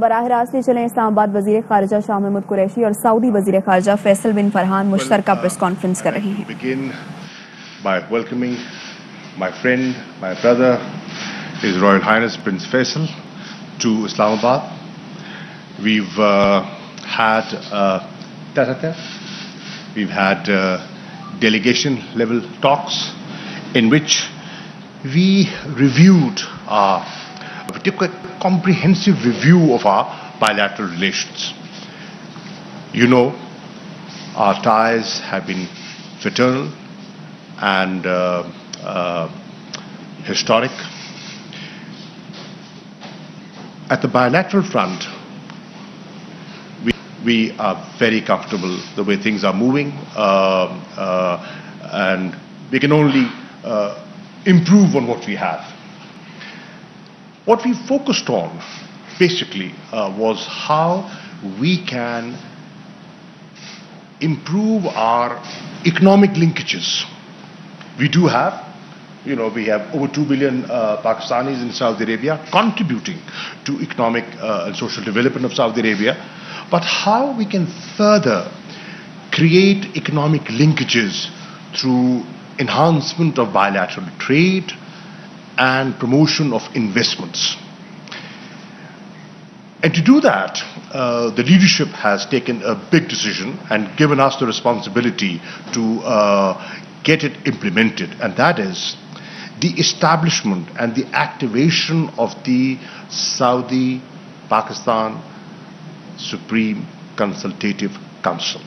बराह रास्त चले इस्लामाबाद वजीर खारजा शाह महमूद कुरैशी और सऊदी वजीर खारजा फैसल बिन फरहान मुश्तरका प्रेस कॉन्फ्रेंस कर रहे हैं। Begin by welcoming my friend, my brother, His Royal Highness Prince Faisal to Islamabad. We've had tete-a-tete. We've had delegation level talks in which we reviewed a comprehensive review of our bilateral relations. You know, our ties have been fraternal and historic. At the bilateral front, we are very comfortable the way things are moving, and we can only improve on what we have. What we focused on basically was how we can improve our economic linkages. We do have, we have over 2 billion Pakistanis in Saudi Arabia contributing to economic and social development of Saudi Arabia. But how we can further create economic linkages through enhancement of bilateral trade and promotion of investments. And to do that, the leadership has taken a big decision and given us the responsibility to get it implemented, and that is the establishment and the activation of the Saudi-Pakistan Supreme Consultative Council.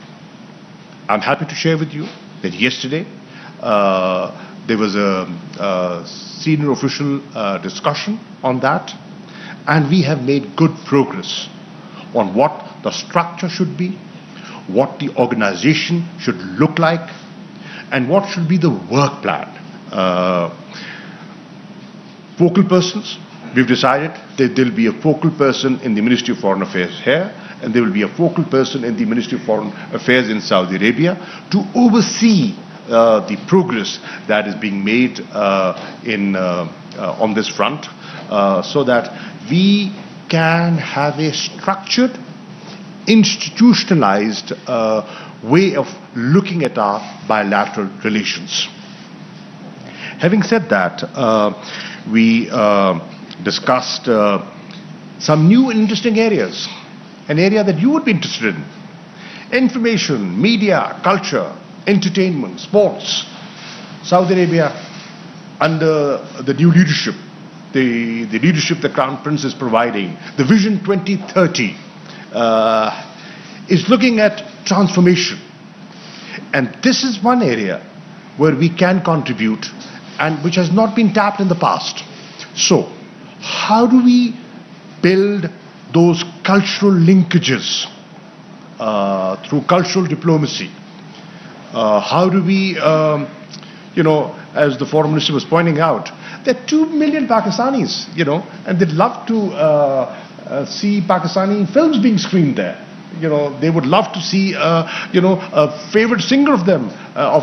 I'm happy to share with you that yesterday there was a senior official discussion on that, and we have made good progress on what the structure should be, what the organization should look like, and what should be the work plan. Focal persons, we've decided that there will be a focal person in the Ministry of Foreign Affairs here, and there will be a focal person in the Ministry of Foreign Affairs in Saudi Arabia to oversee the progress that is being made on this front, so that we can have a structured, institutionalized way of looking at our bilateral relations. Having said that, we discussed some new and interesting areas, an area that you would be interested in: information, media, culture, entertainment, sports. Saudi Arabia, under the new leadership, the leadership the Crown Prince is providing, the Vision 2030, is looking at transformation. And this is one area where we can contribute and which has not been tapped in the past. So, how do we build those cultural linkages through cultural diplomacy? How do we, as the Foreign Minister was pointing out, there are 2 million Pakistanis, and they'd love to see Pakistani films being screened there. They would love to see, a favorite singer of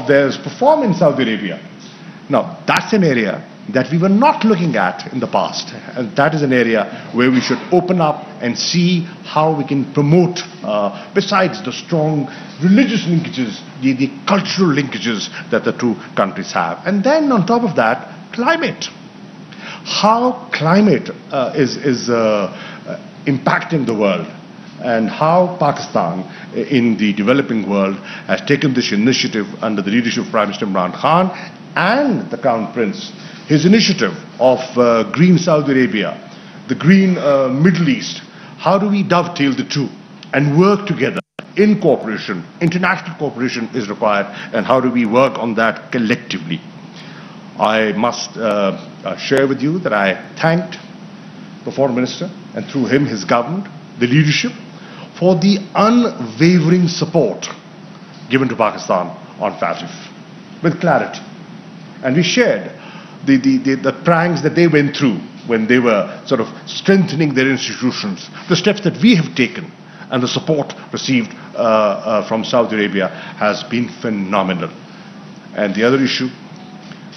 theirs perform in Saudi Arabia. Now, that's an area that we were not looking at in the past, and that is an area where we should open up and see how we can promote, besides the strong religious linkages, the cultural linkages that the two countries have. And then on top of that, climate. How climate is impacting the world, and how Pakistan in the developing world has taken this initiative under the leadership of Prime Minister Imran Khan and the Crown Prince, his initiative of Green Saudi Arabia, the Green Middle East. How do we dovetail the two and work together in cooperation? International cooperation is required, and how do we work on that collectively? I must share with you that I thanked the Foreign Minister, and through him his government, the leadership, for the unwavering support given to Pakistan on FATF with clarity. And we shared the pranks that they went through when they were sort of strengthening their institutions, the steps that we have taken, and the support received from Saudi Arabia has been phenomenal. And the other issue,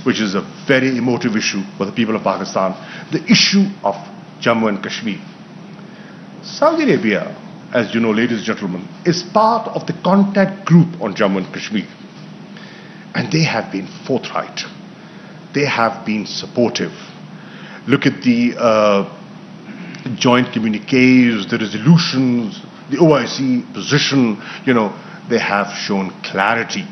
which is a very emotive issue for the people of Pakistan, the issue of Jammu and Kashmir. Saudi Arabia, as you know, ladies and gentlemen, is part of the contact group on Jammu and Kashmir. And they have been forthright. They have been supportive. Look at the joint communiques, the resolutions, the OIC position. They have shown clarity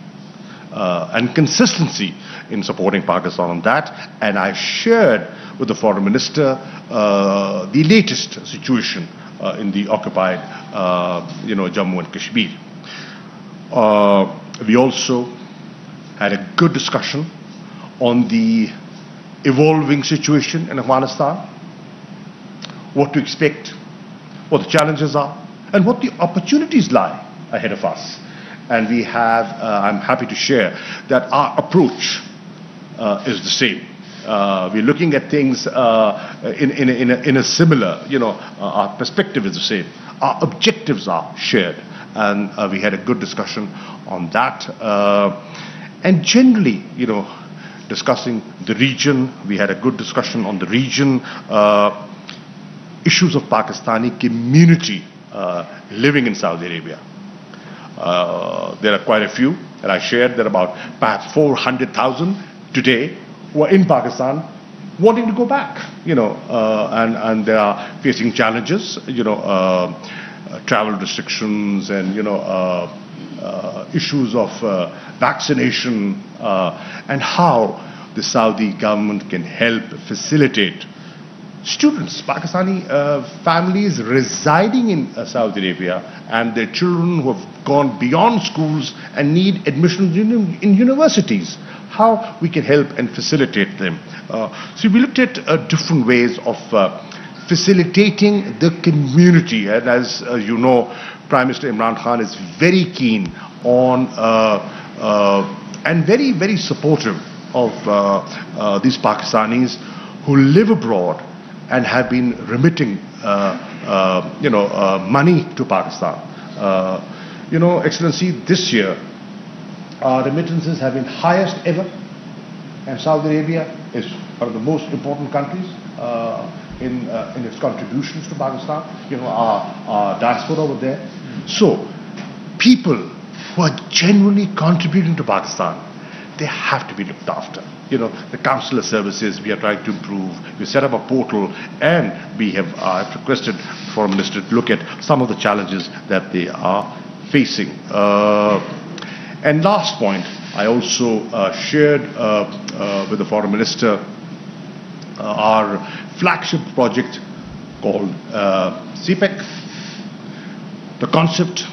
and consistency in supporting Pakistan on that. And I've shared with the Foreign Minister the latest situation in the occupied, Jammu and Kashmir. We also had a good discussion on the evolving situation in Afghanistan, what to expect, what the challenges are, and what the opportunities lie ahead of us. And we have, I'm happy to share that our approach is the same. We're looking at things in a similar, our perspective is the same. Our objectives are shared, and we had a good discussion on that. And generally, discussing the region, we had a good discussion on the region, issues of Pakistani community living in Saudi Arabia. There are quite a few that I shared. There are about perhaps 400,000 today who are in Pakistan wanting to go back, and they are facing challenges, travel restrictions and, issues of vaccination, and how the Saudi government can help facilitate students, Pakistani families residing in Saudi Arabia and their children who have gone beyond schools and need admissions in universities, how we can help and facilitate them. So we looked at different ways of facilitating the community, and as you know, Prime Minister Imran Khan is very keen on and very, very supportive of these Pakistanis who live abroad and have been remitting money to Pakistan. Excellency, this year our remittances have been highest ever, and Saudi Arabia is one of the most important countries in its contributions to Pakistan, our diaspora over there. So people who are genuinely contributing to Pakistan, they have to be looked after. The consular services we are trying to improve. We set up a portal, and I've requested the Foreign Minister to look at some of the challenges that they are facing. And last point, I also shared with the Foreign Minister our flagship project called CPEC, the concept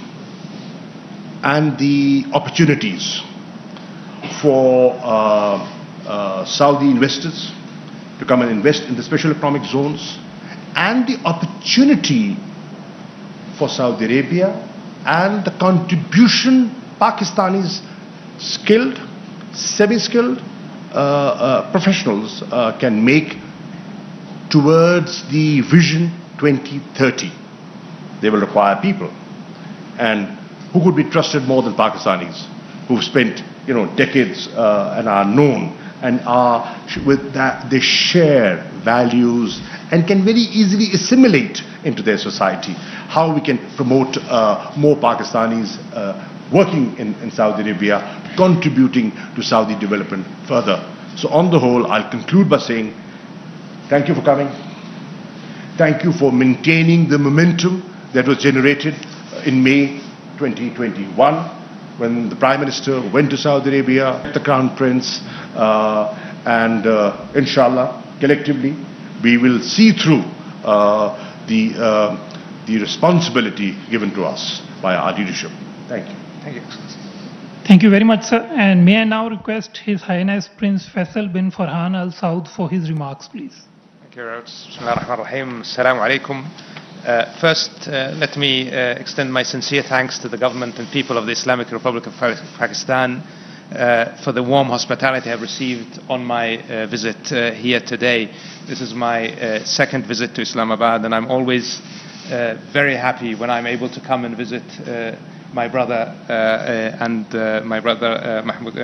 and the opportunities for Saudi investors to come and invest in the special economic zones, and the opportunity for Saudi Arabia and the contribution Pakistanis skilled, semi-skilled professionals can make towards the Vision 2030. They will require people, and who could be trusted more than Pakistanis who've spent decades and are known and are with that they share values and can very easily assimilate into their society. How we can promote more Pakistanis working in Saudi Arabia, contributing to Saudi development further. So on the whole, I'll conclude by saying thank you for coming. Thank you for maintaining the momentum that was generated in May 2021 when the Prime Minister went to Saudi Arabia, the Crown Prince, and inshallah, collectively, we will see through the responsibility given to us by our leadership. Thank you. Thank you, Excellency. Thank you very much, sir. And may I now request His Highness Prince Faisal bin Farhan Al Saud for his remarks, please. Thank you very much. Bismillah ar-Rahman ar-Rahim. Assalamu alaikum. First, let me extend my sincere thanks to the government and people of the Islamic Republic of Pakistan for the warm hospitality I've received on my visit here today. This is my second visit to Islamabad, and I'm always very happy when I'm able to come and visit my brother and my brother Mehmood,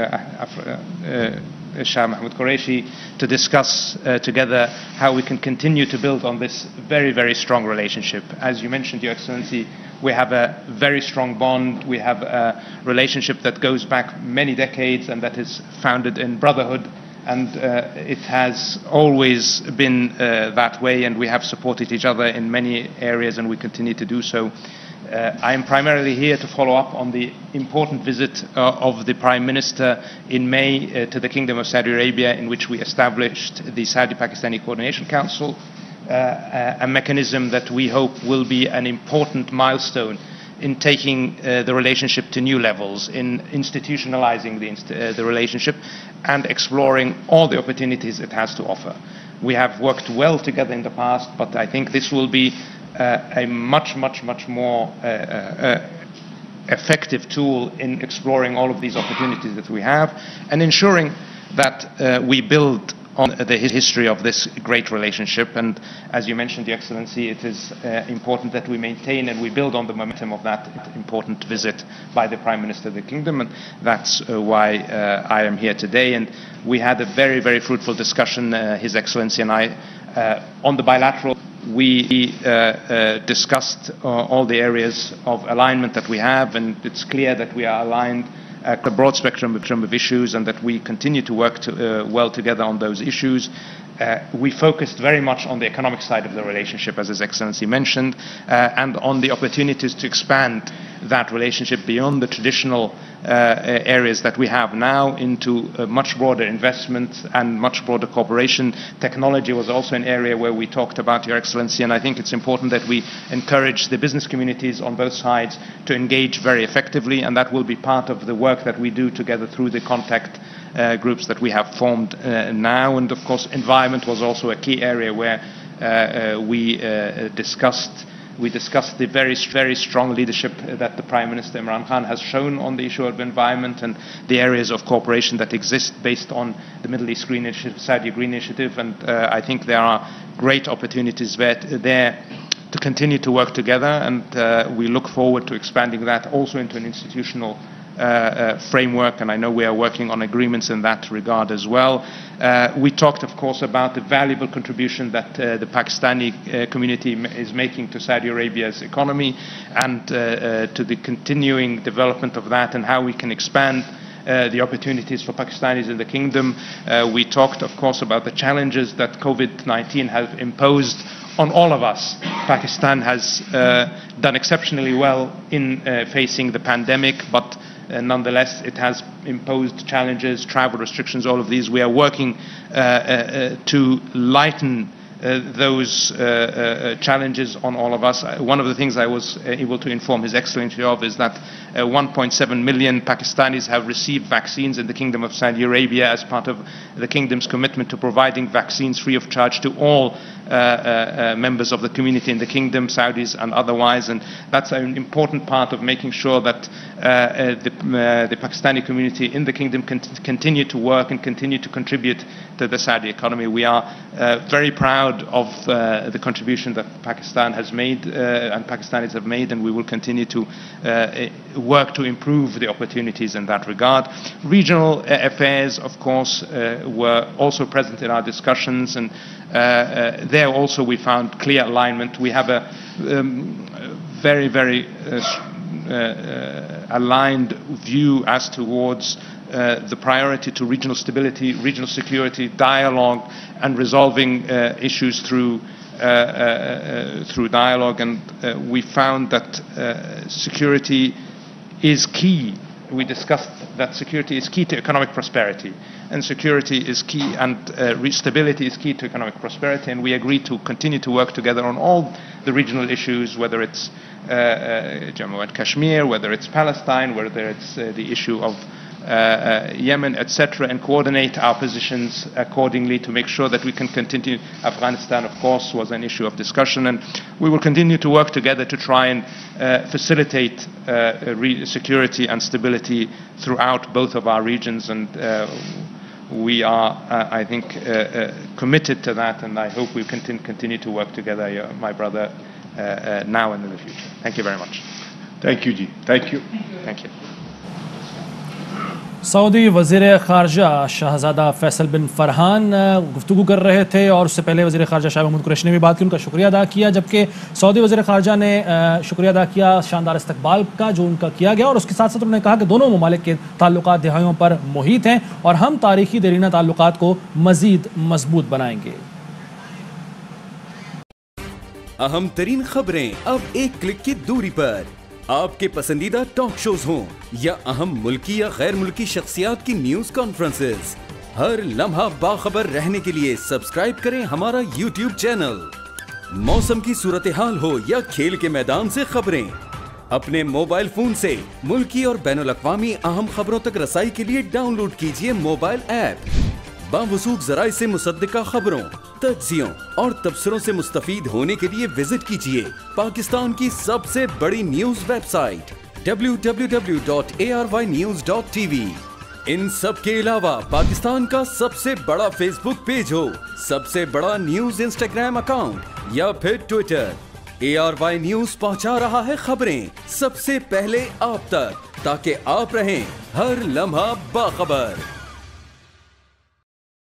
Shah Mehmood Qureshi to discuss together how we can continue to build on this very, very strong relationship. As you mentioned, Your Excellency, we have a very strong bond. We have a relationship that goes back many decades and that is founded in brotherhood. And it has always been that way, and we have supported each other in many areas, and we continue to do so. I am primarily here to follow up on the important visit of the Prime Minister in May to the Kingdom of Saudi Arabia, in which we established the Saudi-Pakistani Coordination Council, a mechanism that we hope will be an important milestone in taking the relationship to new levels, in institutionalizing the relationship and exploring all the opportunities it has to offer. We have worked well together in the past, but I think this will be a much more effective tool in exploring all of these opportunities that we have and ensuring that we build on the history of this great relationship. And as you mentioned, Your Excellency, it is important that we maintain and we build on the momentum of that important visit by the Prime Minister of the Kingdom, and that's why I am here today. And we had a very, very fruitful discussion, His Excellency and I, on the bilateral. We discussed all the areas of alignment that we have, and it's clear that we are aligned a broad spectrum of issues, and that we continue to work well together on those issues. We focused very much on the economic side of the relationship, as His Excellency mentioned, and on the opportunities to expand that relationship beyond the traditional areas that we have now into much broader investment and much broader cooperation. Technology was also an area where we talked about, Your Excellency, and I think it's important that we encourage the business communities on both sides to engage very effectively, and that will be part of the work that we do together through the contact groups that we have formed now. And of course, environment was also a key area where we discussed the very strong leadership that the Prime Minister Imran Khan has shown on the issue of environment and the areas of cooperation that exist based on the Middle East Green Initiative, Saudi Green Initiative. And I think there are great opportunities there to continue to work together, and we look forward to expanding that also into an institutional framework, and I know we are working on agreements in that regard as well. We talked, of course, about the valuable contribution that the Pakistani community is making to Saudi Arabia's economy, and to the continuing development of that, and how we can expand the opportunities for Pakistanis in the kingdom. We talked, of course, about the challenges that COVID-19 has imposed on all of us. Pakistan has done exceptionally well in facing the pandemic, but nonetheless, it has imposed challenges, travel restrictions, all of these. We are working to lighten those challenges on all of us. One of the things I was able to inform His Excellency of is that 1.7 million Pakistanis have received vaccines in the Kingdom of Saudi Arabia as part of the Kingdom's commitment to providing vaccines free of charge to all members of the community in the Kingdom, Saudis and otherwise, and that's an important part of making sure that the Pakistani community in the Kingdom can continue to work and continue to contribute to the Saudi economy. We are very proud of the contribution that Pakistan has made and Pakistanis have made, and we will continue to work to improve the opportunities in that regard. Regional affairs, of course, were also present in our discussions, and there also we found clear alignment. We have a very aligned view as towards the priority to regional stability, regional security, dialogue, and resolving issues through dialogue. And we found that security is key. We discussed that security is key to economic prosperity, and security is key, and stability is key to economic prosperity, and we agreed to continue to work together on all the regional issues, whether it's Jammu and Kashmir, whether it's Palestine, whether it's the issue of Yemen, etc., and coordinate our positions accordingly to make sure that we can continue. Afghanistan, of course, was an issue of discussion, and we will continue to work together to try and facilitate security and stability throughout both of our regions, and we are, I think, committed to that, and I hope we continue to work together, my brother, now and in the future. Thank you very much. Thank you, Ji. Thank you. Thank you. Saudi वज़ीर ख़ारजा शहज़ादा फैसल बिन फरहान गुफ्तगू कर रहे थे और उससे पहले वज़ीर ख़ारजा शाह महमूद कुरैशी ने भी बात की, उनका शुक्रिया अदा किया। जबकि सऊदी वज़ीर ख़ारजा ने शुक्रिया अदा किया शानदार इस्तकबाल का जो उनका किया गया, और उसके साथ साथ उन्होंने कहा कि दोनों ममालिक के ताल्लुकात दहाइयों पर मुहित हैं और हम तारीखी देरीना ताल्लुकात को मज़ीद मजबूत बनाएंगे। अहम तरीन खबरें अब एक क्लिक की दूरी पर, आपके पसंदीदा टॉक शोज हों या अहम मुल्की या गैर मुल्की शख्सियात की न्यूज कॉन्फ्रेंसेस, हर लम्हा बाखबर रहने के लिए सब्सक्राइब करें हमारा YouTube चैनल। मौसम की सूरत हाल हो या खेल के मैदान से खबरें, अपने मोबाइल फोन से मुल्की और बैनुल अक़वामी अहम खबरों तक रसाई के लिए डाउनलोड कीजिए मोबाइल ऐप। बावसूख ज़राए से मुसद्दिका खबरों, तज्ज़ियों और तबसरों से मुस्तफ़ीद होने के लिए विजिट कीजिए पाकिस्तान की सबसे बड़ी न्यूज वेबसाइट www.arYnews.tv। इन सब के अलावा पाकिस्तान का सबसे बड़ा फेसबुक पेज हो, सबसे बड़ा न्यूज इंस्टाग्राम अकाउंट या फिर ट्विटर, ARY न्यूज पहुंचा रहा है खबरें सबसे पहले आप तक, ताकि आप रहें हर लम्हा बाखबर।